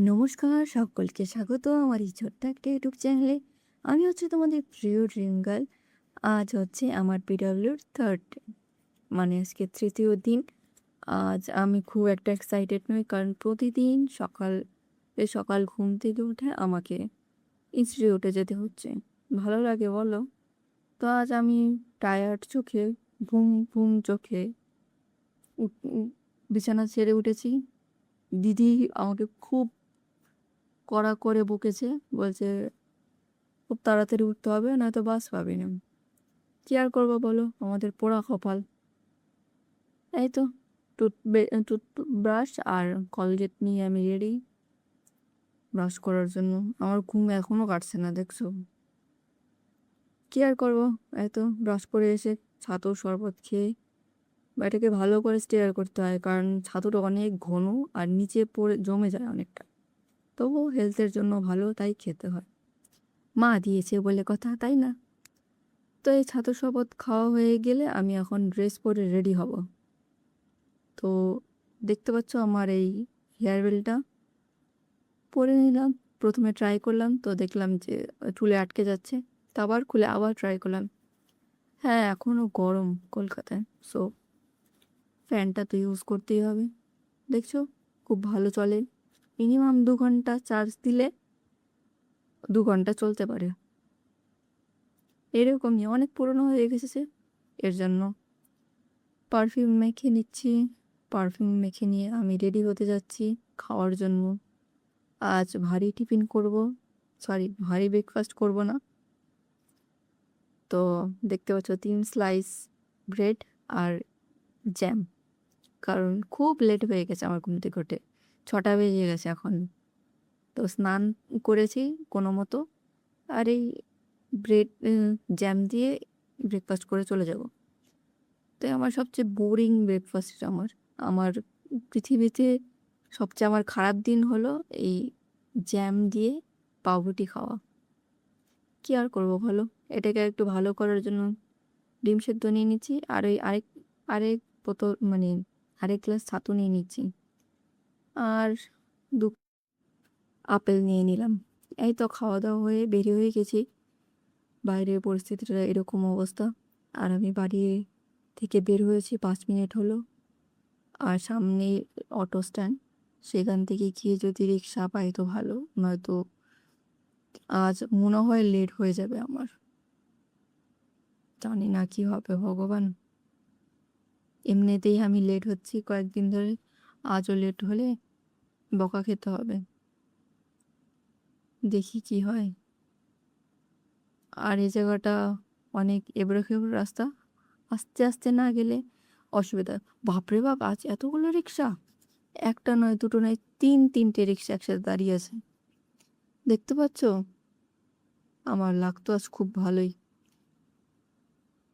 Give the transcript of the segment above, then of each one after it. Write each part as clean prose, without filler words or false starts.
নমস্কার, সকলকে স্বাগত আমার এই ছোট্ট একটা ইউটিউব চ্যানেলে। আমি হচ্ছে তোমাদের প্রিয় ড্রিম গার্ল। আজ হচ্ছে আমার পিডব্লিউর থার্ড ডে, মানে আজকে তৃতীয় দিন। আজ আমি খুব একটা এক্সাইটেড নই, কারণ প্রতিদিন সকাল ঘুম থেকে উঠে আমাকে ইনস্টিটিউটে যেতে হচ্ছে। ভালো লাগে বলো? তো আজ আমি টায়ার্ড চোখে, ঘুম ঘুম চোখে বিছানা ছেড়ে উঠেছি। দিদি আমাকে খুব কড়া করে বকেছে, বলছে খুব তাড়াতাড়ি উঠতে হবে, নয়তো বাস পাবি না। কি আর করবো বলো, আমাদের পোড়া কপাল। এই তো টুথব্রাশ আর কলগেট নিয়ে আমি রেডি ব্রাশ করার জন্য। আমার ঘুম এখনো কাটছে না, দেখছো? কি আর করবো, এই তো ব্রাশ করে এসে ছাতুর শরবত খেয়ে এটাকে ভালো করে স্টেয়ার করতে হয়, কারণ ছাতুটা অনেক ঘন আর নিচে পড়ে জমে যায় অনেকটা। তবুও হেলথের জন্য ভালো, তাই খেতে হয়। মা দিয়েছে বলে কথা, তাই না? তো এই ছাতুর শরবত খাওয়া হয়ে গেলে আমি এখন ড্রেস পরে রেডি হব। তো দেখতে পাচ্ছ আমার এই হেয়ার বেলটা পরে নিলাম। প্রথমে ট্রাই করলাম, তো দেখলাম যে চুলে আটকে যাচ্ছে। তো আবার খুলে আবার ট্রাই করলাম। হ্যাঁ, এখনও গরম কলকাতায়, সো ফ্যানটা তো ইউজ করতেই হবে। দেখছো খুব ভালো চলে। মিনিমাম 2 ঘন্টা চার্জ দিলে 2 ঘন্টা চলতে পারে। এরকমই অনেক পুরনো হয়ে গেছে, এর জন্য পারফিউম মেখে নিচ্ছি। পারফিউম মেখে নিয়ে আমি রেডি হতে যাচ্ছি খাওয়ার জন্য। আজ ভারী টিফিন করব, ভারী ব্রেকফাস্ট করব না। তো দেখতে পাচ্ছ 3 স্লাইস ব্রেড আর জ্যাম, কারণ খুব লেট হয়ে গেছে আমার ঘুম থেকে উঠে। 6টা বেজে গেছে এখন। তো স্নান করেছি কোনো মতো, আর এই ব্রেড জ্যাম দিয়ে ব্রেকফাস্ট করে চলে যাব। তো আমার সবচেয়ে বোরিং ব্রেকফাস্ট আমার আমার পৃথিবীতে সবচেয়ে আমার খারাপ দিন হলো এই জ্যাম দিয়ে পাউরুটি খাওয়া। কি আর করবো বলো, এটাকে একটু ভালো করার জন্য ডিম সেদ্ধ নিয়ে নিচ্ছি, আর ওই আরেক বোতল, মানে আরেক গ্লাস ছাতু নিয়ে নিচ্ছি, আর 2 আপেল নিয়ে নিলাম। এই তো খাওয়া দাওয়া হয়ে বেরিয়ে হয়ে গেছি। বাইরের পরিস্থিতিটা এরকম অবস্থা, আর আমি বাড়ি থেকে বের হয়েছি 5 মিনিট হলো। আর সামনে অটো স্ট্যান্ড, সেখান থেকে গিয়ে যদি রিক্সা পাই তো ভালো, নয়তো আজ মনে হয় লেট হয়ে যাবে আমার। জানি না কি হবে ভগবান। এমনিতেই আমি লেট হচ্ছি কয়েকদিন ধরে, আজও লেট হলে বকা খেতে হবে। দেখি কি হয়। আর এই জায়গাটা অনেক এবড়ো খেবড়ো রাস্তা, আস্তে আস্তে না গেলে অসুবিধা। বাপরে বাপ, আজ এতগুলো রিক্সা! একটা নয়, দুটো নয়, 3-3টে রিক্সা একসাথে দাঁড়িয়ে আছে, দেখতে পাচ্ছ? আমার লাগতো আজ খুব ভালোই।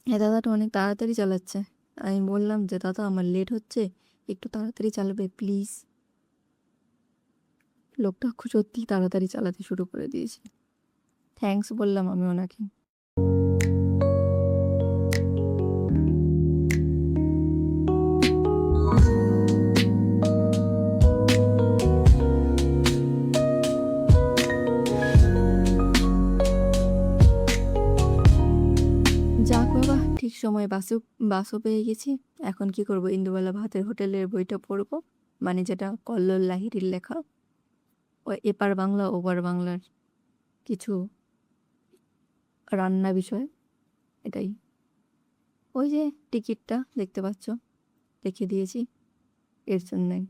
হ্যাঁ, দাদাটা অনেক তাড়াতাড়ি চালাচ্ছে। আমি বললাম যে দাদা আমার লেট হচ্ছে, একটু তাড়াতাড়ি চালাবে প্লিজ। লোকটা সত্যিই তাড়াতাড়ি চালাতে শুরু করে দিয়েছে। থ্যাঙ্কস বললাম আমি ওনাকে। যাক বাবা, ঠিক সময় বাসও পেয়ে গেছি। এখন কি করব, ইন্দুবালা ভাতের হোটেলের বইটা পড়বো, মানে যেটা কল্লোল লাহিড়ীর লেখা, ওই এপার বাংলা ওপার বাংলার কিছু রান্না বিষয়, এটাই। ওই যে টিকিটটা দেখতে পাচ্ছ, রেখে দিয়েছি এর জন্যই।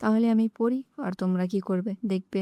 তাহলে আমি পড়ি, আর তোমরা কি করবে দেখবে।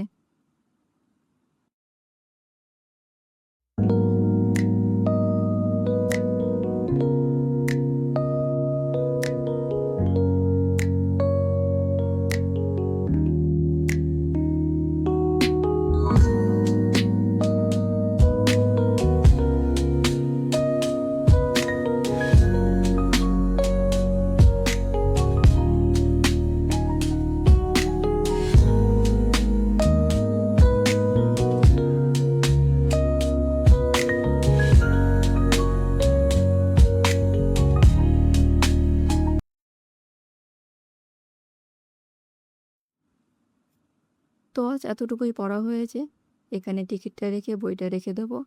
তো আজ এতটুকুই পড়া হয়েছে। এখানে টিকিটটা রেখে বইটা রেখে দেবো।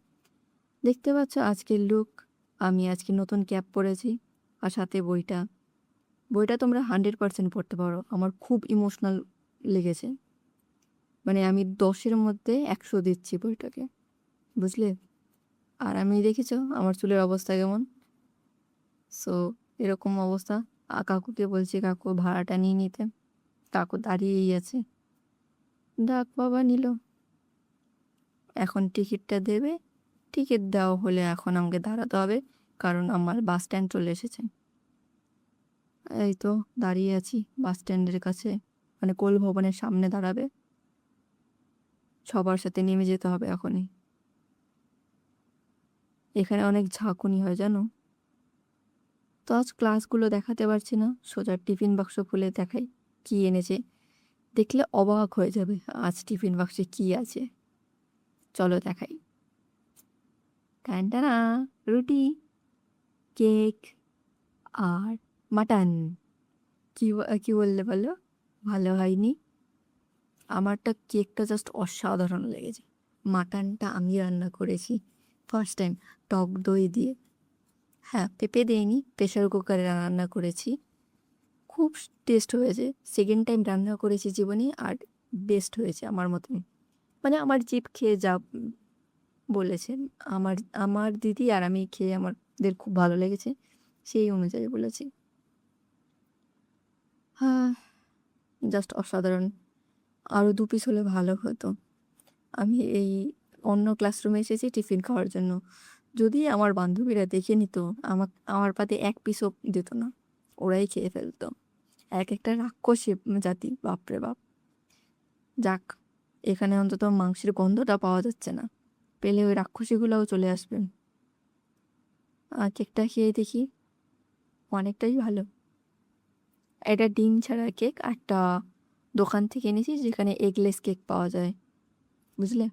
দেখতে পাচ্ছ আজকের লুক। আমি আজকে নতুন ক্যাপ পরেছি আর সাথে বইটা। বইটা তোমরা 100% পড়তে পারো। আমার খুব ইমোশনাল লেগেছে। মানে আমি 10-এর মধ্যে 100 দিচ্ছি বইটাকে, বুঝলে? আর আমি দেখেছো আমার চুলের অবস্থা কেমন? সো এরকম অবস্থা। কাকুকে বলছি কাকু ভাড়াটা নিয়ে নিতে। কাকু দাঁড়িয়েই আছে। ডাক বাবা নিল। এখন টিকিটটা দেবে। টিকিট দেওয়া হলে এখন আমাকে দাঁড়াতে হবে, কারণ আমার বাস স্ট্যান্ড চলে এসেছে। এই তো দাঁড়িয়ে আছি বাস স্ট্যান্ডের কাছে, মানে কোল ভবনের সামনে দাঁড়াবে। সবার সাথে নেমে যেতে হবে এখনই। এখানে অনেক ঝাঁকুনি হয় জানো। তো আজ ক্লাসগুলো দেখাতে পারছি না, সোজা টিফিন বাক্স খুলে দেখাই কি এনেছে। দেখলে অবাক হয়ে যাবে আজ টিফিন বাক্সে কি আছে। চলো দেখাই। টানটানা, রুটি, কেক আর মাটন। কি বললে বলো? ভালো হয়নি? আমারটা কেকটা জাস্ট অসাধারণ লেগেছে। মাটনটা আমি রান্না করেছি ফার্স্ট টাইম, টক দই দিয়ে। হ্যাঁ, পেঁপে দিইনি, প্রেশার কুকারে রান্না করেছি। খুব টেস্ট হয়েছে। সেকেন্ড টাইম রান্না করেছি জীবনে, আর বেস্ট হয়েছে আমার মতন। মানে আমার জিভ খেয়ে যা বলেছেন, আমার আমার দিদি আর আমি খেয়ে আমাদের খুব ভালো লেগেছে, সেই অনুযায়ী বলেছি। হ্যাঁ, জাস্ট অসাধারণ। আরও 2 পিস হলে ভালো হতো। আমি এই অন্য ক্লাসরুমে এসেছি টিফিন খাওয়ার জন্য। যদি আমার বান্ধবীরা দেখে নিত, আমার পাতে 1 পিসও দিত না, ওরাই খেয়ে ফেলতো। এক একটা রাক্ষসী জাতি, বাপরে বাপ। যাক, এখানে অন্তত মাংসের গন্ধটা পাওয়া যাচ্ছে না। পেলে ওই রাক্ষসীগুলোও চলে আসবেন। আর কেকটা খেয়ে দেখি, অনেকটাই ভালো। এটা ডিম ছাড়া কেক, একটা দোকান থেকে এনেছি যেখানে এগলেস কেক পাওয়া যায়, বুঝলে?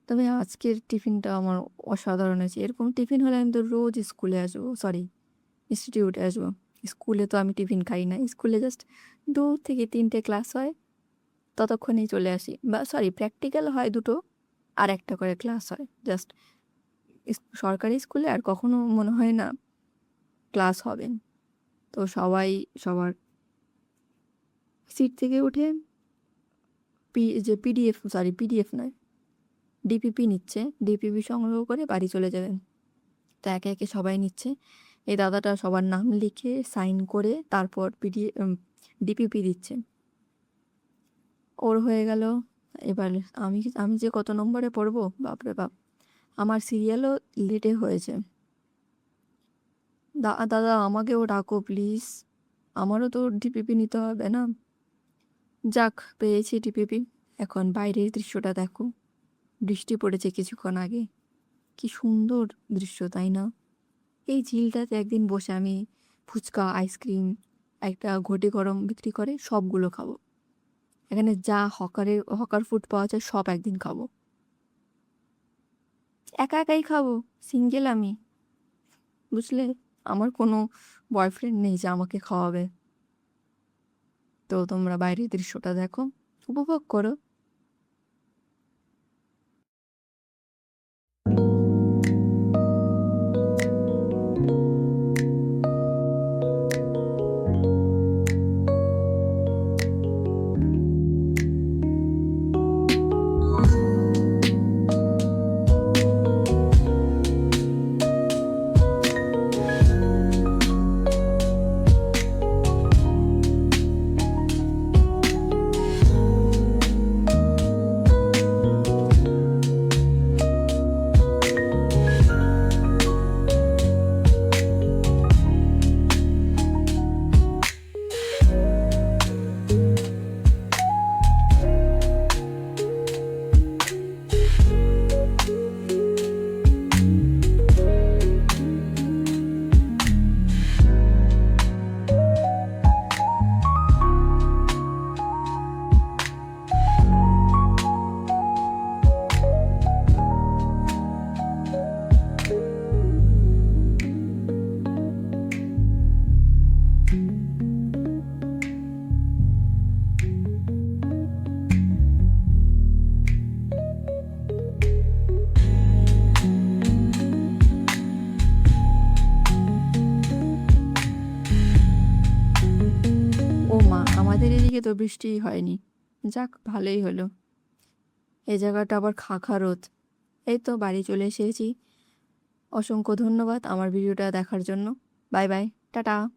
তবে আজকের টিফিনটা আমার অসাধারণ আছে। এরকম টিফিন হলে আমি তো রোজ স্কুলে আসবো, সরি ইনস্টিটিউটে আসবো। স্কুলে তো আমি টিফিন খাই না। স্কুলে জাস্ট 2 থেকে 3টে ক্লাস হয়, ততক্ষণেই চলে আসি। বা সরি, প্র্যাকটিক্যাল হয় 2টো, আর একটা করে ক্লাস হয়। জাস্ট সরকারি স্কুলে আর কখনো মনে হয় না ক্লাস হবে। তো সবাই সবার সিট থেকে উঠে পিডিএফ নয়, ডিপিপি নিচ্ছে। ডিপিপি সংগ্রহ করে বাড়ি চলে যাবেন। তো একে একে সবাই নিচ্ছে। এই দাদাটা সবার নাম লিখে সাইন করে তারপর ডিপিপি দিচ্ছে। ওর হয়ে গেল। এবার আমি আমি যে কত নম্বরে পড়বো, বাপরে বাপ। আমার সিরিয়ালও লেটে হয়েছে। দাদা আমাকেও ডাকো প্লিজ, আমারও তো ডিপিপি নিতে হবে না। যাক, পেয়েছি ডিপিপি। এখন বাইরের দৃশ্যটা দেখো। বৃষ্টি পড়েছে কিছুক্ষণ আগে। কি সুন্দর দৃশ্য, তাই না? এই ঝিলটাতে একদিন বসে আমি ফুচকা, আইসক্রিম, একটা ঘটি গরম বিক্রি করে সবগুলো খাবো। এখানে যা হকার ফুড পাওয়া যায় সব একদিন খাবো। একা একাই খাবো, সিঙ্গেল আমি, বুঝলে? আমার কোনো বয়ফ্রেন্ড নেই যে আমাকে খাওয়াবে। তো তোমরা বাইরের দৃশ্যটা দেখো, উপভোগ করো। আমাদের এদিকে তো বৃষ্টিই হয়নি। যাক, ভালোই হলো। এই জায়গাটা আবার খাখা রোদ। এই তো বাড়ি চলে এসেছি। অসংখ্য ধন্যবাদ আমার ভিডিওটা দেখার জন্য। Bye bye, tata.